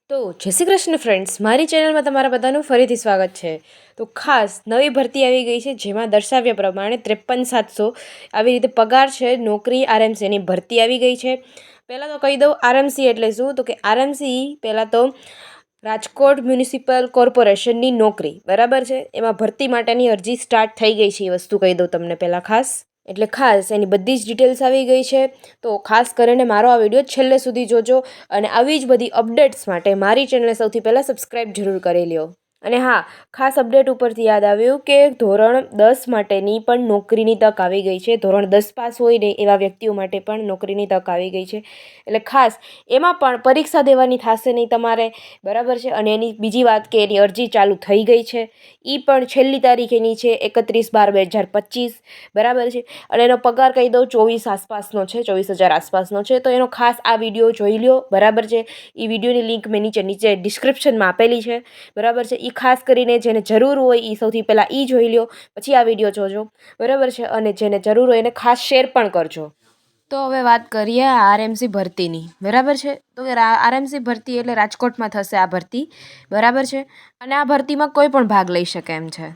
તો જય શ્રી કૃષ્ણ ફ્રેન્ડ્સ, મારી ચેનલમાં તમારા બધાનું ફરીથી સ્વાગત છે. તો ખાસ નવી ભરતી આવી ગઈ છે, જેમાં દર્શાવ્યા પ્રમાણે 53,700 આવી રીતે પગાર છે. નોકરી આરએમસીની ભરતી આવી ગઈ છે. પહેલાં તો કહી દઉં આરએમસી એટલે શું, તો કે આરએમસી પહેલાં તો રાજકોટ મ્યુનિસિપલ કોર્પોરેશનની નોકરી, બરાબર છે. એમાં ભરતી માટેની અરજી સ્ટાર્ટ થઈ ગઈ છે, એ વસ્તુ કહી દઉં તમને પહેલાં ખાસ. એટલે ખાસ એની બધી જ ડિટેલ્સ આવી ગઈ છે. તો ખાસ કરીને મારો આ વિડીયો છેલ્લે સુધી જોજો અને આવી જ બધી અપડેટ્સ માટે મારી ચેનલને સૌથી પહેલાં સબસ્ક્રાઈબ જરૂર કરી લ્યો. અને હા, ખાસ અપડેટ ઉપરથી યાદ આવ્યું કે ધોરણ 10 માટેની પણ નોકરીની તક આવી ગઈ છે. ધોરણ 10 પાસ હોય ને એવા વ્યક્તિઓ માટે પણ નોકરીની તક આવી ગઈ છે. એટલે ખાસ એમાં પણ પરીક્ષા દેવાની થશે નહીં તમારે, બરાબર છે. અને એની બીજી વાત કે એની અરજી ચાલુ થઈ ગઈ છે. એ પણ છેલ્લી તારીખ એની છે 31/12/2025, બરાબર છે. અને એનો પગાર કહી દઉં 24 આસપાસનો છે, 24,000 આસપાસનો છે. તો એનો ખાસ આ વિડીયો જોઈ લ્યો, બરાબર છે. એ વિડીયોની લિંક મેં નીચે ડિસ્ક્રિપ્શનમાં આપેલી છે, બરાબર છે. એ ખાસ કરીને જેને જરૂર હોય એ સૌથી પહેલાં એ જોઈ લ્યો, પછી આ વિડીયો જોજો, બરાબર છે. અને જેને જરૂર હોય એને ખાસ શેર પણ કરજો. તો હવે વાત કરીએ આરએમસી ભરતીની, બરાબર છે. તો આરએમસી ભરતી એટલે રાજકોટમાં થશે આ ભરતી, બરાબર છે. અને આ ભરતીમાં કોઈ પણ ભાગ લઈ શકે એમ છે.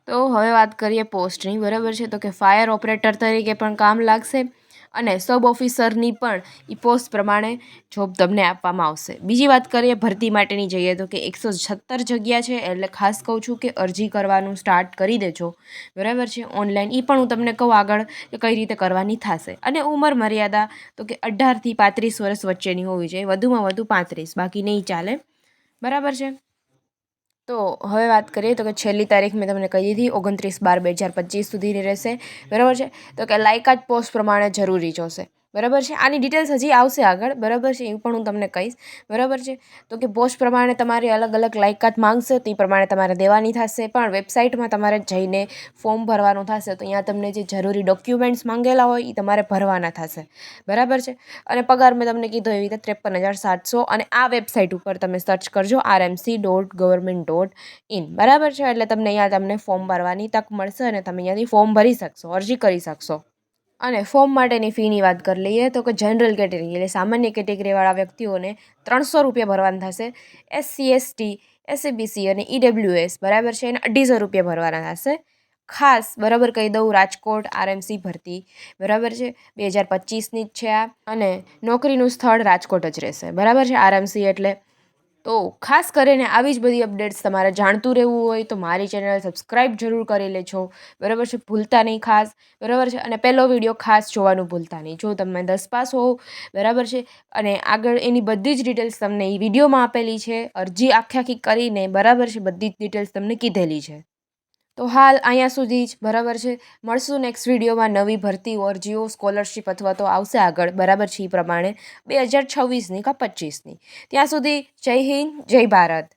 તો હવે વાત કરીએ પોસ્ટની, બરાબર છે. તો કે ફાયર ઓપરેટર તરીકે પણ કામ લાગશે અને સબ ઓફિસરની પણ એ પોસ્ટ પ્રમાણે જોબ તમને આપવામાં આવશે. બીજી વાત કરીએ ભરતી માટેની જઈએ તો કે 176 જગ્યા છે. એટલે ખાસ કહું છું કે અરજી કરવાનું સ્ટાર્ટ કરી દેજો, બરાબર છે. ઓનલાઈન એ પણ હું તમને કહું આગળ કે કઈ રીતે કરવાની થશે. અને ઉંમર મર્યાદા તો કે 18 થી 35 વર્ષ વચ્ચેની હોવી જોઈએ, વધુમાં વધુ 35, બાકી નહીં ચાલે, બરાબર છે. તો હવે વાત કરીએ તો કે છેલ્લી તારીખ મેં તમને કહી દીધી 29/12/2025 સુધીની રહેશે, બરાબર છે. તો કે લાયકાત પોસ્ટ પ્રમાણે જરૂરી જોશે, બરાબર છે. આની ડિટેલ્સ હજી આવશે આગળ, બરાબર છે. એ પણ હું તમને કહીશ, બરાબર છે. તો કે પોસ્ટ પ્રમાણે તમારી અલગ અલગ લાયકાત માંગશે, તે પ્રમાણે તમારે દેવાની થશે. પણ વેબસાઇટમાં તમારે જઈને ફોર્મ ભરવાનું થશે, તો અહીંયા તમને જે જરૂરી ડોક્યુમેન્ટ્સ માંગેલા હોય એ તમારે ભરવાના થશે, બરાબર છે. અને પગાર મેં તમને કીધું એવી રીતે 53,700. અને આ વેબસાઇટ ઉપર તમે સર્ચ કરજો rmc.government.in, બરાબર છે. એટલે તમને ફોર્મ ભરવાની તક મળશે અને તમે અહીંયાથી ફોર્મ ભરી શકશો, અરજી કરી શકશો. અને ફોર્મ માટેની ફીની વાત કરી લઈએ તો કે જનરલ કેટેગરી એટલે સામાન્ય કેટેગરીવાળા વ્યક્તિઓને 300 રૂપિયા ભરવાના થશે. SC ST SABC અને EWS, બરાબર છે, એને 250 રૂપિયા ભરવાના થશે. ખાસ બરાબર કહી દઉં રાજકોટ આરએમસી ભરતી, બરાબર છે, 2025ની જ છે આ. અને નોકરીનું સ્થળ રાજકોટ જ રહેશે, બરાબર છે, આરએમસી એટલે. તો ખાસ કરીને આવી જ બધી અપડેટ્સ તમારે જાણતું રહેવું હોય તો મારી ચેનલ સબસ્ક્રાઈબ જરૂર કરી લેજો, બરાબર છે. ભૂલતા નહીં ખાસ, બરાબર છે. અને પહેલો વિડીયો ખાસ જોવાનું ભૂલતા નહીં જો તમે 10 પાસ હોવ, બરાબર છે. અને આગળ એની બધી જ ડિટેલ્સ તમને એ વિડીયોમાં આપેલી છે, અરજી આખી કરીને, બરાબર છે, બધી જ ડિટેલ્સ તમને કીધેલી છે. તો હાલ અહીંયા સુધી જ, બરાબર છે. મળશું નેક્સ્ટ વિડીયોમાં નવી ભરતીઓ, અરજીઓ, સ્કોલરશિપ અથવા તો આવશે આગળ, બરાબર છે, એ પ્રમાણે 2026ની કે 25ની. ત્યાં સુધી જય હિન્દ, જય ભારત.